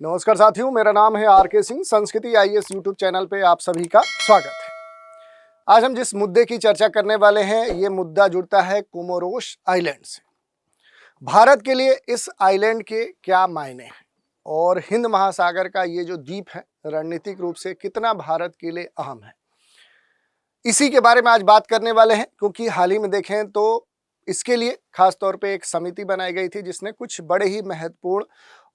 नमस्कार साथियों, मेरा नाम है आर.के. सिंह। संस्कृति आईएएस यूट्यूब चैनल पे आप सभी का स्वागत है। आज हम जिस मुद्दे की चर्चा करने वाले हैं, ये मुद्दा जुड़ता है कोमोरोस आइलैंड से। भारत के लिए इस आइलैंड के क्या मायने हैं और हिंद महासागर का ये जो द्वीप है, रणनीतिक रूप से कितना भारत के लिए अहम है, इसी के बारे में आज बात करने वाले हैं। क्योंकि हाल ही में देखें तो इसके लिए खास तौर पे एक समिति बनाई गई थी, जिसने कुछ बड़े ही महत्वपूर्ण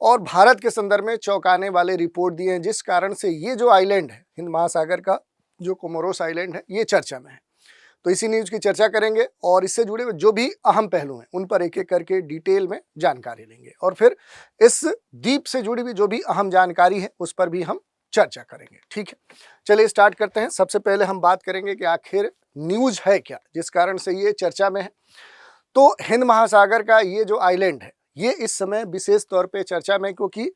और भारत के संदर्भ में चौंकाने वाले रिपोर्ट दिए हैं, जिस कारण से ये जो आइलैंड है, हिंद महासागर का जो कोमोरोस आइलैंड है, ये चर्चा में है। तो इसी न्यूज़ की चर्चा करेंगे और इससे जुड़े हुए जो भी अहम पहलू हैं, उन पर एक एक करके डिटेल में जानकारी लेंगे और फिर इस द्वीप से जुड़ी हुई जो भी अहम जानकारी है, उस पर भी हम चर्चा करेंगे। ठीक है, चलिए स्टार्ट करते हैं। सबसे पहले हम बात करेंगे कि आखिर न्यूज़ है क्या, जिस कारण से ये चर्चा में है। तो हिंद महासागर का ये जो आइलैंड है, ये इस समय विशेष तौर पे चर्चा में, क्योंकि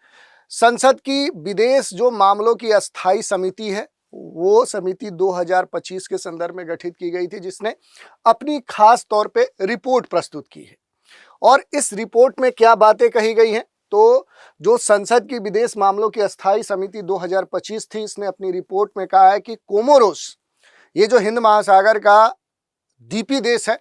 संसद की विदेश जो मामलों की अस्थायी समिति है, वो समिति 2025 के संदर्भ में गठित की गई थी, जिसने अपनी खास तौर पे रिपोर्ट प्रस्तुत की है। और इस रिपोर्ट में क्या बातें कही गई हैं, तो जो संसद की विदेश मामलों की अस्थायी समिति 2025 थी, इसने अपनी रिपोर्ट में कहा है कि कोमोरोस, ये जो हिंद महासागर का द्वीपीय देश है,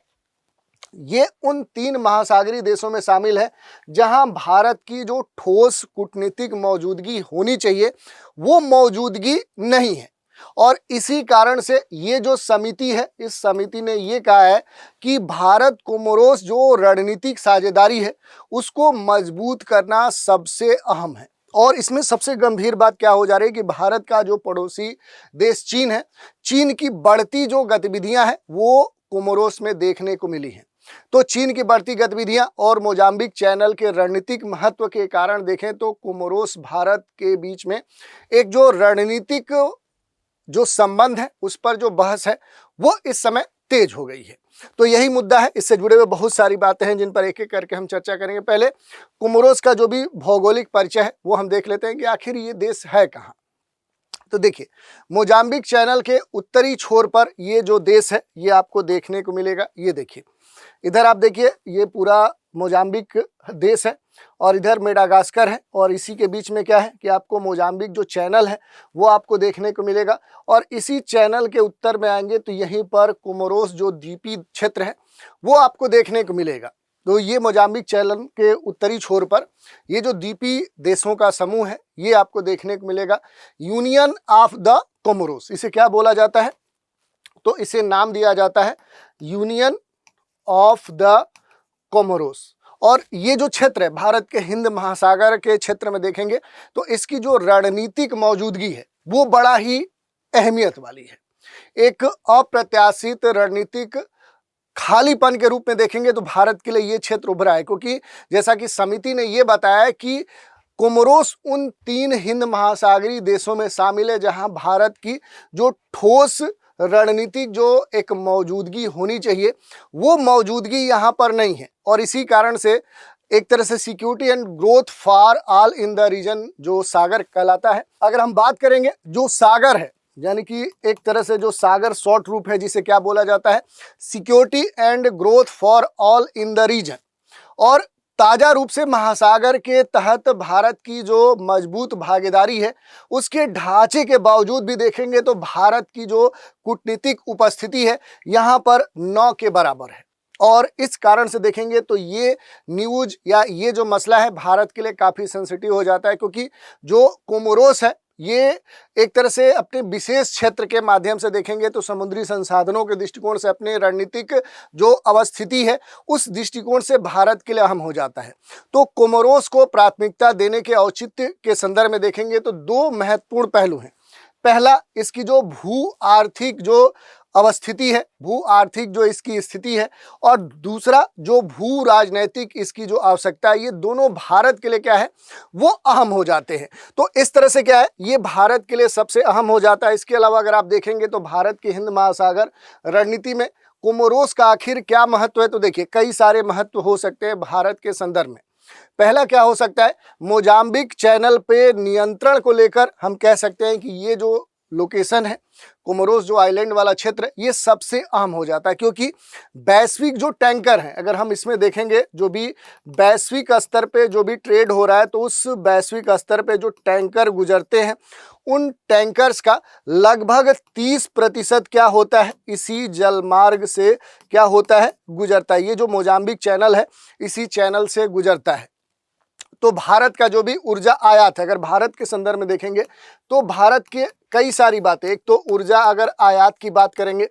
ये उन 3 महासागरीय देशों में शामिल है जहां भारत की जो ठोस कूटनीतिक मौजूदगी होनी चाहिए, वो मौजूदगी नहीं है। और इसी कारण से ये जो समिति है, इस समिति ने ये कहा है कि भारत कोमोरोस जो रणनीतिक साझेदारी है, उसको मजबूत करना सबसे अहम है। और इसमें सबसे गंभीर बात क्या हो जा रही है कि भारत का जो पड़ोसी देश चीन है, चीन की बढ़ती जो गतिविधियां हैं, वो कोमोरोस में देखने को मिली हैं। तो चीन की बढ़ती गतिविधियां और मोजाम्बिक चैनल के रणनीतिक महत्व के कारण देखें तो कोमोरोस भारत के बीच में एक जो रणनीतिक जो संबंध है, उस पर जो बहस है, वो इस समय तेज हो गई है। तो यही मुद्दा है। इससे जुड़े हुए बहुत सारी बातें हैं, जिन पर एक एक करके हम चर्चा करेंगे। पहले कोमोरोस का जो भी भौगोलिक परिचय है, वो हम देख लेते हैं कि आखिर ये देश है कहाँ। तो देखिए, मोजाम्बिक चैनल के उत्तरी छोर पर ये जो देश है, ये आपको देखने को मिलेगा। ये देखिए, इधर आप देखिए, ये पूरा मोजाम्बिक देश है और इधर मेडागास्कर है, और इसी के बीच में क्या है कि आपको मोजाम्बिक जो चैनल है, वो आपको देखने को मिलेगा। और इसी चैनल के उत्तर में आएंगे तो यहीं पर कोमोरोस जो द्वीपीय क्षेत्र है, वो आपको देखने को मिलेगा। तो ये मोजाम्बिक चैनल के उत्तरी छोर पर ये जो द्वीपीय देशों का समूह है, ये आपको देखने को मिलेगा। यूनियन ऑफ द कोमोरोस, इसे क्या बोला जाता है, तो इसे नाम दिया जाता है यूनियन ऑफ द कोमोरोस। और ये जो क्षेत्र है, भारत के हिंद महासागर के क्षेत्र में देखेंगे तो इसकी जो रणनीतिक मौजूदगी है, वो बड़ा ही अहमियत वाली है। एक अप्रत्याशित रणनीतिक खालीपन के रूप में देखेंगे तो भारत के लिए ये क्षेत्र उभरा है, क्योंकि जैसा कि समिति ने ये बताया कि कोमोरोस उन 3 हिंद महासागरीय देशों में शामिल है जहां भारत की जो ठोस रणनीतिक जो एक मौजूदगी होनी चाहिए, वो मौजूदगी यहाँ पर नहीं है। और इसी कारण से एक तरह से security and growth for all in the region जो सागर कहलाता है। अगर हम बात करेंगे जो सागर है, यानी कि एक तरह से जो सागर शॉर्ट रूप है, जिसे क्या बोला जाता है, security and growth for all in the region. और ताजा रूप से महासागर के तहत भारत की जो मजबूत भागीदारी है, उसके ढांचे के बावजूद भी देखेंगे तो भारत की जो कूटनीतिक उपस्थिति है, यहाँ पर 9 के बराबर है। और इस कारण से देखेंगे तो ये न्यूज़ या ये जो मसला है, भारत के लिए काफ़ी सेंसिटिव हो जाता है, क्योंकि जो कोमोरोस है, ये एक तरह से अपने विशेष क्षेत्र के माध्यम से देखेंगे तो समुद्री संसाधनों के दृष्टिकोण से अपने रणनीतिक जो अवस्थिति है, उस दृष्टिकोण से भारत के लिए अहम हो जाता है। तो कोमोरोस को प्राथमिकता देने के औचित्य के संदर्भ में देखेंगे तो 2 महत्वपूर्ण पहलू हैं। पहला, इसकी जो भू आर्थिक जो अवस्थिति है, भू आर्थिक जो इसकी स्थिति है, और दूसरा जो भू राजनैतिक इसकी जो आवश्यकता है, ये दोनों भारत के लिए क्या है, वो अहम हो जाते हैं। तो इस तरह से क्या है, ये भारत के लिए सबसे अहम हो जाता है। इसके अलावा अगर आप देखेंगे तो भारत की हिंद महासागर रणनीति में कोमोरोस का आखिर क्या महत्व है, तो देखिए कई सारे महत्व हो सकते हैं भारत के संदर्भ में। पहला क्या हो सकता है, मोजाम्बिक चैनल पे नियंत्रण को लेकर हम कह सकते हैं कि ये जो लोकेशन है, कोमोरोस जो आइलैंड वाला क्षेत्र है, ये सबसे अहम हो जाता है क्योंकि वैश्विक जो टैंकर हैं, अगर हम इसमें देखेंगे जो भी वैश्विक स्तर पे जो भी ट्रेड हो रहा है, तो उस वैश्विक स्तर पे जो टैंकर गुजरते हैं, उन टैंकर्स का लगभग 30% क्या होता है, इसी जलमार्ग से क्या होता है, गुजरता है। ये जो मोजाम्बिक चैनल है, इसी चैनल से गुजरता है। तो भारत का जो भी ऊर्जा आयात है, अगर भारत के संदर्भ में देखेंगे तो भारत के कई सारी बातें, एक तो ऊर्जा अगर आयात की बात करेंगे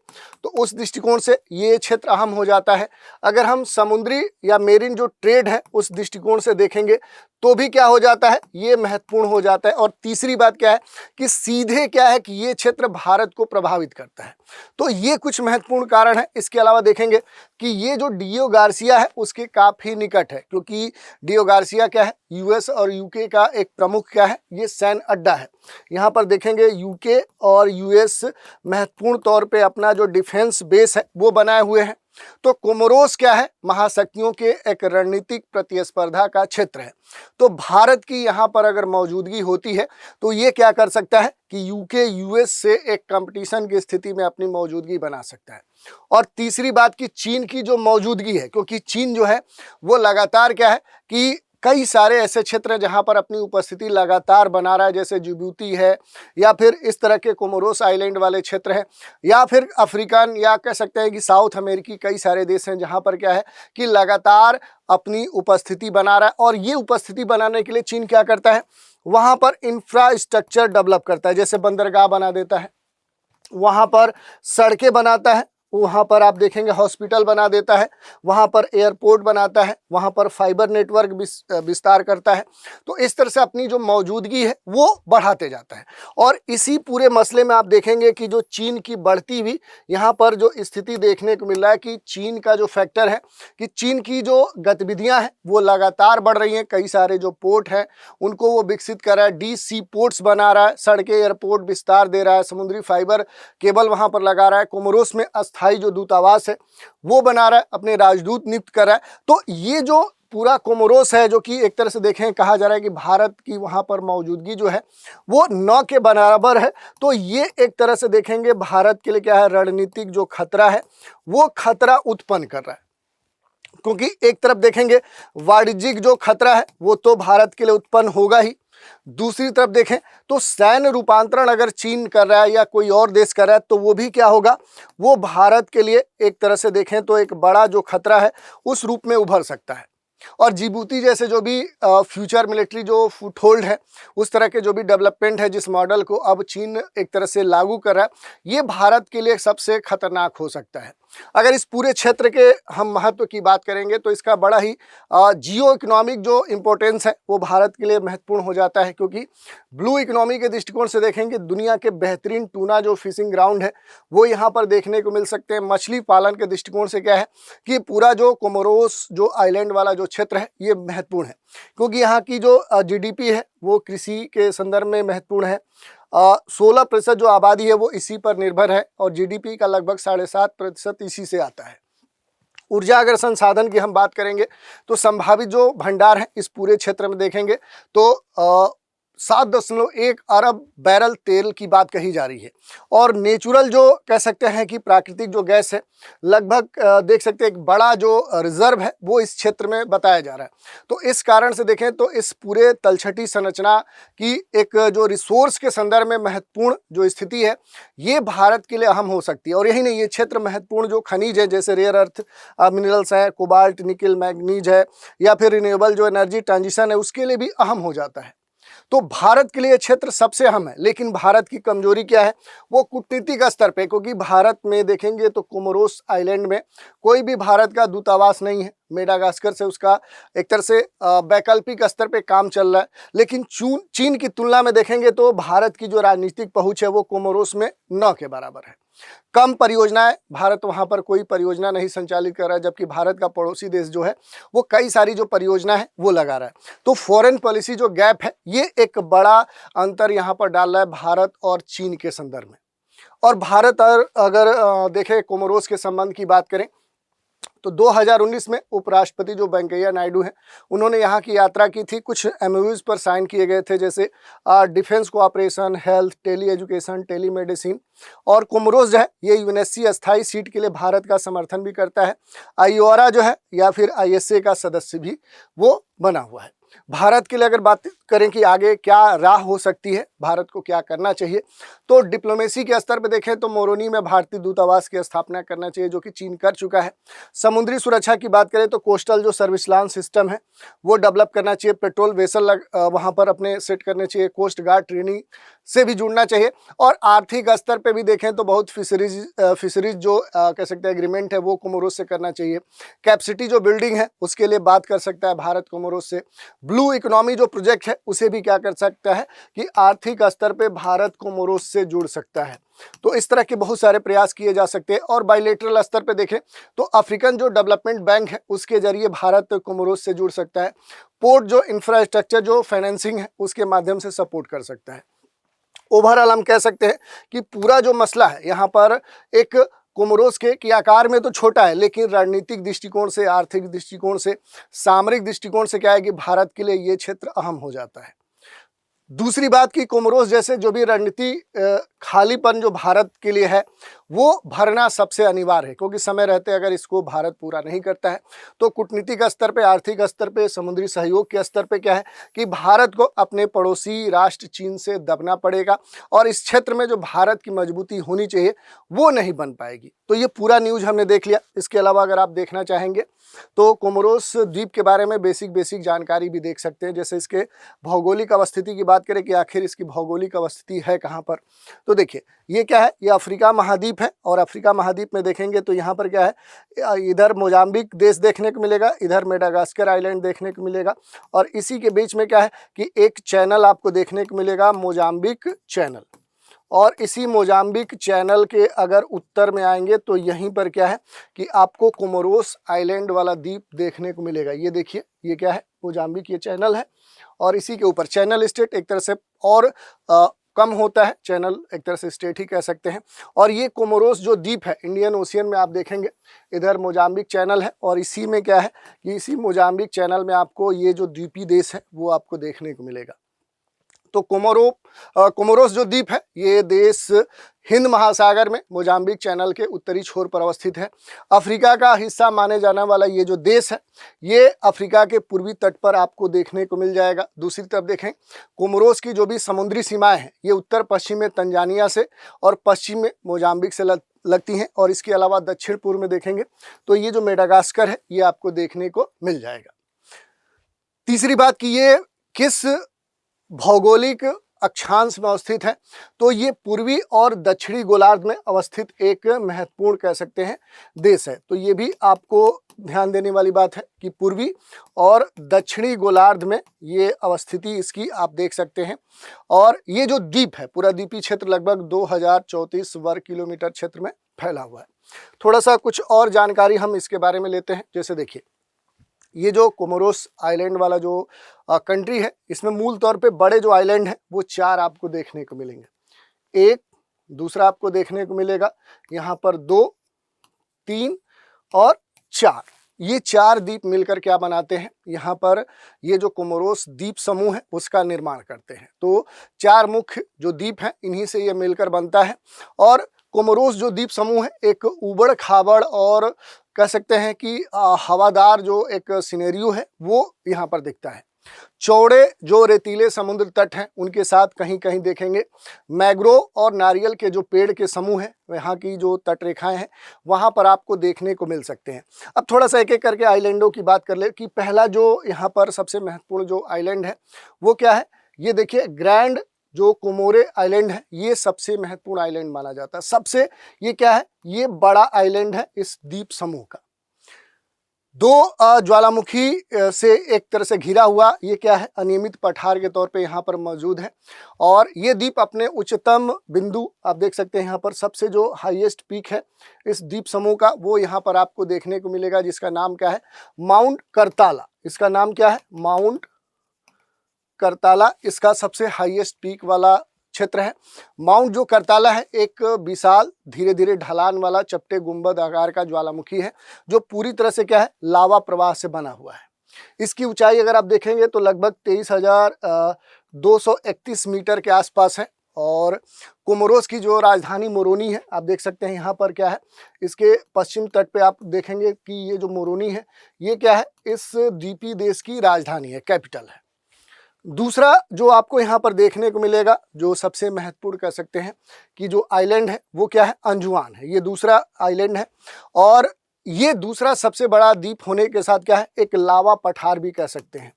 तो उस दृष्टिकोण से ये क्षेत्र अहम हो जाता है। अगर हम समुद्री या मेरीन जो ट्रेड है उस दृष्टिकोण से देखेंगे तो भी क्या हो जाता है, ये महत्वपूर्ण हो जाता है। और तीसरी बात क्या है कि सीधे क्या है कि ये क्षेत्र भारत को प्रभावित करता है। तो ये कुछ महत्वपूर्ण कारण है। इसके अलावा देखेंगे कि ये जो डियो गार्सिया है उसके काफ़ी निकट है, क्योंकि डियो गार्सिया क्या है, यूएस और यूके का एक प्रमुख क्या है, ये सैन्य अड्डा है। यहाँ पर देखेंगे यूके और यूएस महत्वपूर्ण तौर पे अपना जो डिफेंस बेस है वो बनाए हुए हैं। तो कोमोरोस क्या है, महाशक्तियों के एक रणनीतिक प्रतिस्पर्धा का क्षेत्र है। तो भारत की यहाँ पर अगर मौजूदगी होती है तो ये क्या कर सकता है कि यूके यूएस से एक कंपटीशन की स्थिति में अपनी मौजूदगी बना सकता है। और तीसरी बात कि चीन की जो मौजूदगी है, क्योंकि चीन जो है वो लगातार क्या है कि कई सारे ऐसे क्षेत्र हैं जहां पर अपनी उपस्थिति लगातार बना रहा है, जैसे जिबूती है या फिर इस तरह के कोमोरोस आइलैंड वाले क्षेत्र हैं, या फिर अफ्रीकन या कह सकते हैं कि साउथ अमेरिकी कई सारे देश हैं जहां पर क्या है कि लगातार अपनी उपस्थिति बना रहा है। और ये उपस्थिति बनाने के लिए चीन क्या करता है, वहाँ पर इंफ्रास्ट्रक्चर डेवलप करता है, जैसे बंदरगाह बना देता है, वहाँ पर सड़कें बनाता है, वहाँ पर आप देखेंगे हॉस्पिटल बना देता है, वहाँ पर एयरपोर्ट बनाता है, वहाँ पर फाइबर नेटवर्क विस्तार करता है। तो इस तरह से अपनी जो मौजूदगी है वो बढ़ाते जाता है। और इसी पूरे मसले में आप देखेंगे कि जो चीन की बढ़ती हुई यहाँ पर जो स्थिति देखने को मिल रहा है कि चीन का जो फैक्टर है कि चीन की जो गतिविधियाँ हैं वो लगातार बढ़ रही हैं। कई सारे जो पोर्ट हैं उनको वो विकसित कर रहा है, डी सी पोर्ट्स बना रहा है, सड़कें एयरपोर्ट विस्तार दे रहा है, समुद्री फाइबर केबल वहाँ पर लगा रहा है, कोमोरोस में अस्थायी जो दूतावास है वो बना रहा है, अपने राजदूत नियुक्त कर रहा है। तो ये जो पूरा कोमोरोस है, जो कि एक तरह से देखें कहा जा रहा है कि भारत की वहाँ पर मौजूदगी जो है वो न के बराबर है। तो ये एक तरह से देखेंगे भारत के लिए क्या है, रणनीतिक जो खतरा है वो खतरा उत्पन्न कर रहा है। क्योंकि एक तरफ देखेंगे वाणिज्यिक जो खतरा है वो तो भारत के लिए उत्पन्न होगा ही, दूसरी तरफ देखें तो सैन्य रूपांतरण अगर चीन कर रहा है या कोई और देश कर रहा है तो वो भी क्या होगा, वो भारत के लिए एक तरह से देखें तो एक बड़ा जो खतरा है उस रूप में उभर सकता है। और जिबूती जैसे जो भी फ्यूचर मिलिट्री जो फुटहोल्ड है, उस तरह के जो भी डेवलपमेंट है जिस मॉडल को अब चीन एक तरह से लागू कर रहा है, ये भारत के लिए सबसे खतरनाक हो सकता है। अगर इस पूरे क्षेत्र के हम महत्व की बात करेंगे तो इसका बड़ा ही जियो इकोनॉमिक जो इम्पोर्टेंस है वो भारत के लिए महत्वपूर्ण हो जाता है। क्योंकि ब्लू इकोनॉमी के दृष्टिकोण से देखेंगे दुनिया के बेहतरीन टूना जो फिशिंग ग्राउंड है वो यहाँ पर देखने को मिल सकते हैं। मछली पालन के दृष्टिकोण से क्या है कि पूरा जो कोमोरोस जो आइलैंड वाला जो क्षेत्र है ये महत्वपूर्ण है, क्योंकि यहाँ की जो जीडीपी है वो कृषि के संदर्भ में महत्वपूर्ण है। 16% जो आबादी है वो इसी पर निर्भर है और जीडीपी का लगभग 7.5% इसी से आता है। ऊर्जा अगर संसाधन की हम बात करेंगे तो संभावित जो भंडार है इस पूरे क्षेत्र में देखेंगे तो 7.1 अरब बैरल तेल की बात कही जा रही है। और नेचुरल जो कह सकते हैं कि प्राकृतिक जो गैस है लगभग देख सकते हैं एक बड़ा जो रिजर्व है वो इस क्षेत्र में बताया जा रहा है। तो इस कारण से देखें तो इस पूरे तलछटी संरचना की एक जो रिसोर्स के संदर्भ में महत्वपूर्ण जो स्थिति है ये भारत के लिए अहम हो सकती है। और यही नहीं, ये क्षेत्र महत्वपूर्ण जो खनिज है जैसे रेयर अर्थ मिनरल्स हैं, कोबाल्ट, निकल, मैग्नीज है, या फिर रिन्यूएबल जो एनर्जी ट्रांजिशन है उसके लिए भी अहम हो जाता है। तो भारत के लिए क्षेत्र सबसे अहम है। लेकिन भारत की कमजोरी क्या है, वो कूटनीतिक स्तर पे, क्योंकि भारत में देखेंगे तो कोमोरोस आइलैंड में कोई भी भारत का दूतावास नहीं है। मेडागास्कर से उसका एक तरह से वैकल्पिक स्तर पे काम चल रहा है। लेकिन चीन की तुलना में देखेंगे तो भारत की जो राजनीतिक पहुंच है वो कोमोरोस में न के बराबर है। कम परियोजनाएं, भारत वहां पर कोई परियोजना नहीं संचालित कर रहा है, जबकि भारत का पड़ोसी देश जो है वो कई सारी जो परियोजना है वो लगा रहा है। तो फॉरेन पॉलिसी जो गैप है ये एक बड़ा अंतर यहाँ पर डाल रहा है भारत और चीन के संदर्भ में। और भारत अगर देखें कोमोरोस के संबंध की बात करें तो 2019 में उपराष्ट्रपति जो वेंकैया नायडू हैं उन्होंने यहाँ की यात्रा की थी। कुछ एमओयूज पर साइन किए गए थे, जैसे defence cooperation, health, tele education, telemedicine. और कोमोरोस जो है ये यूएनएससी अस्थायी सीट के लिए भारत का समर्थन भी करता है। आईओआरा जो है या फिर आईएसए का सदस्य भी वो बना हुआ है। भारत के लिए अगर बात करें कि आगे क्या राह हो सकती है, भारत को क्या करना चाहिए, तो डिप्लोमेसी के स्तर पर देखें तो मोरोनी में भारतीय दूतावास की स्थापना करना चाहिए, जो कि चीन कर चुका है। समुद्री सुरक्षा की बात करें तो कोस्टल जो सर्विलांस सिस्टम है वो डेवलप करना चाहिए। पेट्रोल वेसल वहाँ पर अपने सेट करने चाहिए। कोस्ट गार्ड ट्रेनिंग से भी जुड़ना चाहिए। और आर्थिक स्तर पे भी देखें तो बहुत फिशरीज जो कह सकते हैं एग्रीमेंट है वो कोमोरोस से करना चाहिए। कैपेसिटी जो बिल्डिंग है उसके लिए बात कर सकता है भारत कोमोरोस से। ब्लू इकोनॉमी जो प्रोजेक्ट है उसे भी क्या कर सकता है कि आर्थिक स्तर पे भारत कोमोरोस से जुड़ सकता है। तो इस तरह के बहुत सारे प्रयास किए जा सकते हैं। और बायलैटरल स्तर पे देखें तो अफ्रीकन जो डेवलपमेंट बैंक है उसके जरिए भारत कोमोरोस से जुड़ सकता है। पोर्ट जो इंफ्रास्ट्रक्चर जो फाइनेंसिंग है उसके माध्यम से सपोर्ट कर सकता है। ओवरऑल हम कह सकते हैं कि पूरा जो मसला है यहाँ पर एक कोमोरोस के कि आकार में तो छोटा है, लेकिन रणनीतिक दृष्टिकोण से, आर्थिक दृष्टिकोण से, सामरिक दृष्टिकोण से क्या है कि भारत के लिए ये क्षेत्र अहम हो जाता है। दूसरी बात कि कोमोरोस जैसे जो भी रणनीति खालीपन जो भारत के लिए है वो भरना सबसे अनिवार्य है, क्योंकि समय रहते अगर इसको भारत पूरा नहीं करता है तो कूटनीतिक स्तर पे, आर्थिक स्तर पे, समुद्री सहयोग के स्तर पे क्या है कि भारत को अपने पड़ोसी राष्ट्र चीन से दबना पड़ेगा और इस क्षेत्र में जो भारत की मजबूती होनी चाहिए वो नहीं बन पाएगी। तो ये पूरा न्यूज हमने देख लिया। इसके अलावा अगर आप देखना चाहेंगे तो कोमोरोस द्वीप के बारे में बेसिक जानकारी भी देख सकते हैं। जैसे इसके भौगोलिक अवस्थिति की बात करें कि आखिर इसकी भौगोलिक अवस्थिति है कहाँ पर, तो देखिए ये क्या है, ये अफ्रीका महाद्वीप है। और अफ्रीका महाद्वीप में देखेंगे तो यहाँ पर क्या है, इधर मोजाम्बिक देश देखने को मिलेगा, इधर मेडागास्कर आइलैंड देखने को मिलेगा। और इसी के बीच में क्या है कि एक चैनल आपको देखने को मिलेगा, मोजाम्बिक चैनल। और इसी मोजाम्बिक चैनल के अगर उत्तर में आएंगे तो यहीं पर क्या है कि आपको कोमोरोस आइलैंड वाला द्वीप देखने को मिलेगा। ये देखिए ये क्या है, मोजाम्बिक ये चैनल है। और इसी के ऊपर चैनल स्टेट एक तरह से और कम होता है, चैनल एक तरह से स्टेट ही कह सकते हैं। और ये कोमोरोस जो द्वीप है इंडियन ओशियन में आप देखेंगे, इधर मोजाम्बिक चैनल है और इसी में क्या है कि इसी मोजाम्बिक चैनल में आपको ये जो द्वीपी देश है वो आपको देखने को मिलेगा। तो कोमोरोस जो द्वीप है ये देश हिंद महासागर में मोजाम्बिक चैनल के उत्तरी छोर पर अवस्थित है। अफ्रीका का हिस्सा माने जाने वाला ये जो देश है ये अफ्रीका के पूर्वी तट पर आपको देखने को मिल जाएगा। दूसरी तरफ देखें कोमोरोस की जो भी समुद्री सीमाएं हैं ये उत्तर पश्चिम में तंजानिया से और पश्चिम में मोजाम्बिक से लगती हैं। और इसके अलावा दक्षिण पूर्व में देखेंगे तो ये जो मेडागास्कर है ये आपको देखने को मिल जाएगा। तीसरी बात कि ये किस भौगोलिक अक्षांश में अवस्थित है, तो ये पूर्वी और दक्षिणी गोलार्ध में अवस्थित एक महत्वपूर्ण कह सकते हैं देश है। तो ये भी आपको ध्यान देने वाली बात है कि पूर्वी और दक्षिणी गोलार्ध में ये अवस्थिति इसकी आप देख सकते हैं। और ये जो द्वीप है पूरा द्वीपी क्षेत्र लगभग 2034 वर्ग किलोमीटर क्षेत्र में फैला हुआ है। थोड़ा सा कुछ और जानकारी हम इसके बारे में लेते हैं। जैसे देखिए ये जो कोमोरोस आइलैंड वाला जो कंट्री है इसमें मूल तौर पे बड़े जो आइलैंड हैं वो 4 आपको देखने को मिलेंगे। एक, दूसरा आपको देखने को मिलेगा यहाँ पर 2, 3 और 4। ये 4 द्वीप मिलकर क्या बनाते हैं, यहाँ पर ये जो कोमोरोस द्वीप समूह है उसका निर्माण करते हैं। तो 4 मुख्य जो द्वीप हैं इन्हीं से ये मिलकर बनता है। और कोमोरोस जो द्वीप समूह है एक उबड़ खाबड़ और कह सकते हैं कि हवादार जो एक सिनेरियो है वो यहाँ पर दिखता है। चौड़े जो रेतीले समुद्र तट हैं उनके साथ कहीं कहीं देखेंगे मैंग्रोव और नारियल के जो पेड़ के समूह हैं, यहाँ की जो तट रेखाएं हैं वहाँ पर आपको देखने को मिल सकते हैं। अब थोड़ा सा एक एक करके आइलैंडों की बात कर ले कि पहला जो यहाँ पर सबसे महत्वपूर्ण जो आइलैंड है वो क्या है, ये देखिए ग्रैंड जो कोमोरे आइलैंड है ये सबसे महत्वपूर्ण आइलैंड माना जाता है। सबसे ये क्या है, ये बड़ा आइलैंड है इस द्वीप समूह का। 2 ज्वालामुखी से एक तरह से घिरा हुआ ये क्या है, अनियमित पठार के तौर पे यहाँ पर मौजूद है। और ये द्वीप अपने उच्चतम बिंदु आप देख सकते हैं, यहाँ पर सबसे जो हाईएस्ट पीक है इस द्वीप समूह का वो यहाँ पर आपको देखने को मिलेगा, जिसका नाम क्या है, माउंट करताला। इसका नाम क्या है, माउंट करताला। इसका सबसे हाईएस्ट पीक वाला क्षेत्र है। माउंट जो करताला है एक विशाल धीरे धीरे ढलान वाला चपटे गुंबद आकार का ज्वालामुखी है जो पूरी तरह से क्या है, लावा प्रवाह से बना हुआ है। इसकी ऊंचाई अगर आप देखेंगे तो लगभग 23,231 मीटर के आसपास है। और कोमोरोस की जो राजधानी मोरोनी है, आप देख सकते हैं यहाँ पर क्या है, इसके पश्चिम तट पे आप देखेंगे कि ये जो मोरोनी है ये क्या है, इस द्वीपीय देश की राजधानी है, कैपिटल है। दूसरा जो आपको यहाँ पर देखने को मिलेगा, जो सबसे महत्वपूर्ण कह सकते हैं कि जो आइलैंड है वो क्या है, अंजुआन है। ये दूसरा आइलैंड है और ये दूसरा सबसे बड़ा द्वीप होने के साथ क्या है, एक लावा पठार भी कह सकते हैं।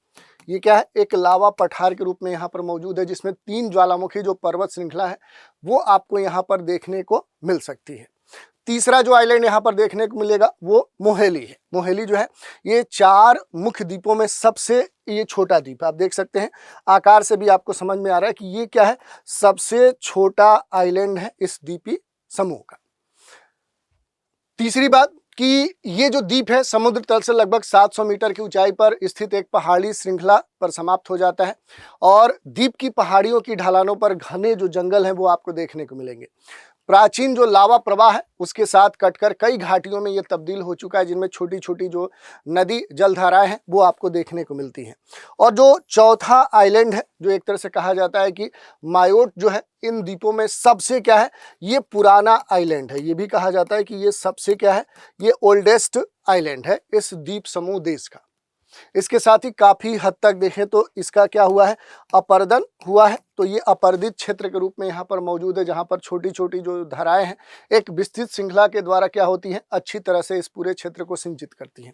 ये क्या है, एक लावा पठार के रूप में यहाँ पर मौजूद है जिसमें 3 ज्वालामुखी जो पर्वत श्रृंखला है वो आपको यहाँ पर देखने को मिल सकती है। तीसरा जो आइलैंड यहाँ पर देखने को मिलेगा वो मोहेली है। मोहेली जो है ये 4 मुख्य द्वीपों में सबसे ये छोटा द्वीप है। आप देख सकते हैं आकार से भी आपको समझ में आ रहा है कि ये क्या है, सबसे छोटा आइलैंड है इस द्वीपीय समूह का। तीसरी बात कि ये जो द्वीप है समुद्र तल से लगभग 700 मीटर की ऊंचाई पर स्थित एक पहाड़ी श्रृंखला पर समाप्त हो जाता है और द्वीप की पहाड़ियों की ढलानों पर घने जो जंगल हैं वो आपको देखने को मिलेंगे। प्राचीन जो लावा प्रवाह है उसके साथ कटकर कई घाटियों में ये तब्दील हो चुका है जिनमें छोटी छोटी जो नदी जलधाराएं हैं वो आपको देखने को मिलती हैं। और जो चौथा आइलैंड है, जो एक तरह से कहा जाता है कि मायोट जो है इन द्वीपों में सबसे क्या है, ये पुराना आइलैंड है। ये भी कहा जाता है कि ये सबसे क्या है, ये ओल्डेस्ट आइलैंड है इस द्वीप समूह देश का। इसके साथ ही काफ़ी हद तक देखें तो इसका क्या हुआ है, अपरदन हुआ है। तो ये अपर्दित क्षेत्र के रूप में यहाँ पर मौजूद है जहाँ पर छोटी छोटी जो धाराएं हैं एक विस्तृत श्रृंखला के द्वारा क्या होती हैं, अच्छी तरह से इस पूरे क्षेत्र को सिंचित करती हैं।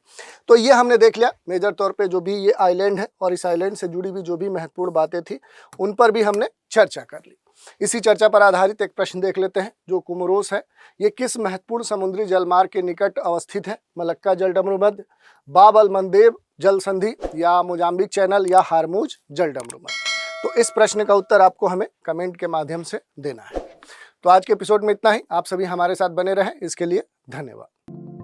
तो ये हमने देख लिया मेजर तौर पे जो भी ये आइलैंड है और इस आइलैंड से जुड़ी हुई जो भी महत्वपूर्ण बातें थी उन पर भी हमने चर्चा कर ली। इसी चर्चा पर आधारित एक प्रश्न देख लेते हैं। जो कोमोरोस है ये किस महत्वपूर्ण समुद्री जलमार्ग के निकट अवस्थित है? मलक्का जलडमरू मध्य, बाब अल मंदेब जल संधि, या मोजाम्बिक चैनल, या हारमूज जलडमरू मध्य? तो इस प्रश्न का उत्तर आपको हमें कमेंट के माध्यम से देना है। तो आज के एपिसोड में इतना ही। आप सभी हमारे साथ बने रहें, इसके लिए धन्यवाद।